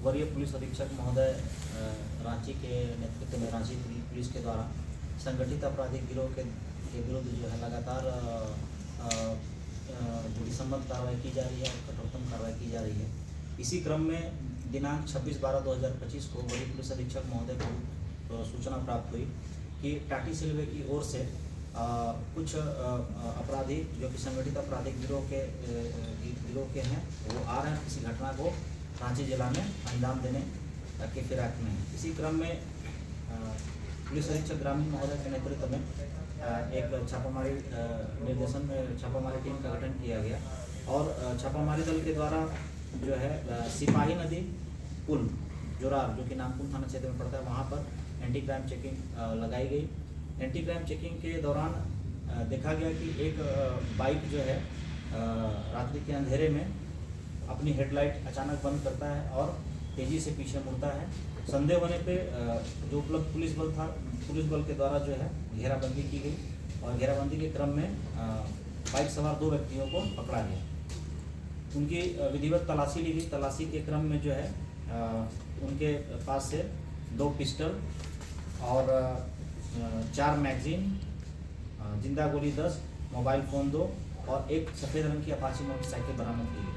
वरीय पुलिस अधीक्षक महोदय रांची के नेतृत्व में रांची पुलिस के द्वारा संगठित आपराधिक गिरोह के विरुद्ध जो है लगातार विधिसम्मत कार्रवाई की जा रही है और कठोरतम कार्रवाई की जा रही है। इसी क्रम में दिनांक 26/12/2025 को वरीय पुलिस अधीक्षक महोदय को सूचना प्राप्त हुई कि टाटी सिलवे की ओर से कुछ अपराधी जो कि संगठित आपराधिक गिरोह के हैं वो आ रहे हैं किसी घटना को रांची जिला में अंजाम देने के फिराक में। इसी क्रम में पुलिस अधीक्षक ग्रामीण महोदय के नेतृत्व में एक छापामारी निर्देशन में छापामारी टीम का गठन किया गया और छापामारी दल के द्वारा जो है सिपाही नदी पुल जोरार जो कि नामकुम थाना क्षेत्र में पड़ता है वहाँ पर एंटी क्राइम चेकिंग लगाई गई। एंटी क्राइम चेकिंग के दौरान देखा गया कि एक बाइक जो है रात्रि के अंधेरे में अपनी हेडलाइट अचानक बंद करता है और तेज़ी से पीछे मुड़ता है। संदेह होने पे जो उपलब्ध पुलिस बल था, पुलिस बल के द्वारा जो है घेराबंदी की गई और घेराबंदी के क्रम में बाइक सवार 2 व्यक्तियों को पकड़ा गया। उनकी विधिवत तलाशी ली गई। तलाशी के क्रम में जो है उनके पास से 2 पिस्टल और 4 मैगजीन, जिंदा गोली 10, मोबाइल फ़ोन 2 और एक सफ़ेद रंग की अपाची मोटरसाइकिल बरामद की गई।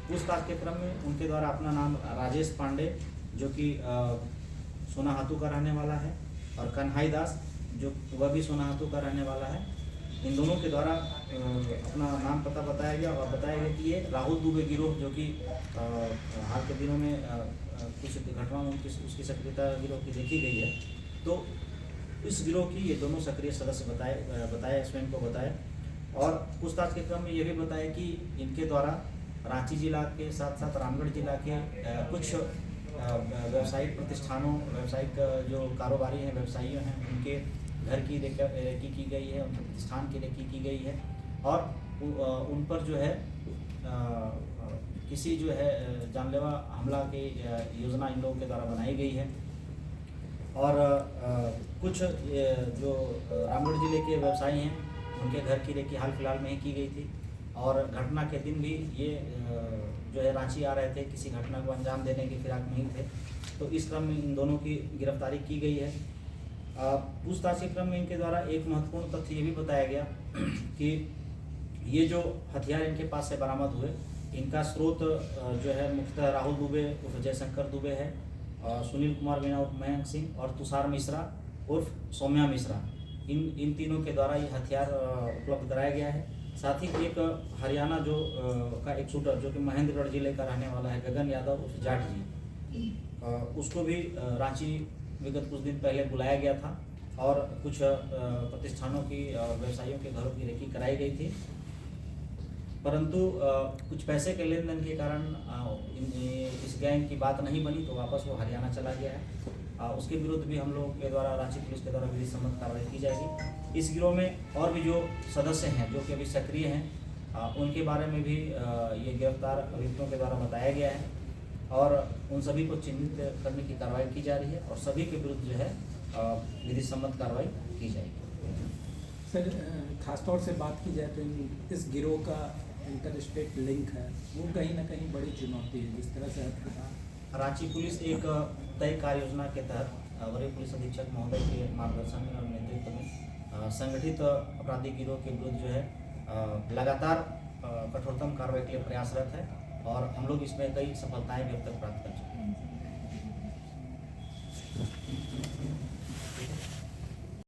पूछताछ के क्रम में उनके द्वारा अपना नाम राजेश पांडे जो कि सोनाहातू का रहने वाला है और कन्हाई दास जो वह भी सोनाहातू का रहने वाला है, इन दोनों के द्वारा अपना नाम पता बताया गया और बताया गया कि ये राहुल दुबे गिरोह जो कि हाल के दिनों में कुछ घटनाओं में उसकी सक्रियता गिरोह की देखी गई है। तो इस गिरोह की ये दोनों सक्रिय सदस्य बताए स्वयं को बताए और पूछताछ के क्रम में ये भी बताया कि इनके द्वारा रांची जिला के साथ साथ रामगढ़ जिला के कुछ व्यावसायिक प्रतिष्ठानों, व्यावसायिक जो कारोबारी हैं, व्यवसायी हैं, उनके घर की रेकी की गई है, उनके प्रतिष्ठान की रेकी की गई है और उन पर जो है किसी जो है जानलेवा हमला की योजना इन लोगों के द्वारा बनाई गई है और कुछ जो रामगढ़ जिले के व्यवसायी हैं उनके घर की रेकी हाल फिलहाल में ही की गई थी और घटना के दिन भी ये जो है रांची आ रहे थे, किसी घटना को अंजाम देने की फिराक में ही थे। तो इस क्रम में इन दोनों की गिरफ्तारी की गई है। पूछताछ के क्रम में इनके द्वारा एक महत्वपूर्ण तथ्य ये भी बताया गया कि ये जो हथियार इनके पास से बरामद हुए, इनका स्रोत जो है मुख्यतः राहुल दुबे उर्फ जयशंकर दुबे है, सुनील कुमार मीणा उर्फ मयंक सिंह और तुषार मिश्रा उर्फ सौम्या मिश्रा, इन तीनों के द्वारा ये हथियार उपलब्ध कराया गया है। साथ ही एक हरियाणा जो का एक शूटर जो कि महेंद्रगढ़ जिले का रहने वाला है, गगन यादव उर्फ जाट जी, उसको भी रांची विगत कुछ दिन पहले बुलाया गया था और कुछ प्रतिष्ठानों की व्यवसायियों के घरों की रेकी कराई गई थी, परंतु कुछ पैसे के लेन देन के कारण इस गैंग की बात नहीं बनी तो वापस वो हरियाणा चला गया है। उसके विरुद्ध भी हम लोग के द्वारा रांची पुलिस के द्वारा विधि सम्मत कार्रवाई की जाएगी। इस गिरोह में और भी जो सदस्य हैं जो कि अभी सक्रिय हैं उनके बारे में भी ये गिरफ्तार अभियुक्तों के द्वारा बताया गया है और उन सभी को चिन्हित करने की कार्रवाई की जा रही है और सभी के विरुद्ध जो है विधि सम्मत कार्रवाई की जाएगी। सर, खासतौर से बात की जाए तो इस गिरोह का इंटर स्टेट लिंक है, वो कहीं ना कहीं बड़ी चुनौती है। जिस तरह से रांची पुलिस एक तय कार्य योजना के तहत वरीय पुलिस अधीक्षक महोदय के मार्गदर्शन और नेतृत्व में संगठित आपराधिक गिरोह के विरुद्ध जो है लगातार कठोरतम कार्रवाई के लिए प्रयासरत है और हम लोग इसमें कई सफलताएं भी अब तक प्राप्त कर चुके हैं।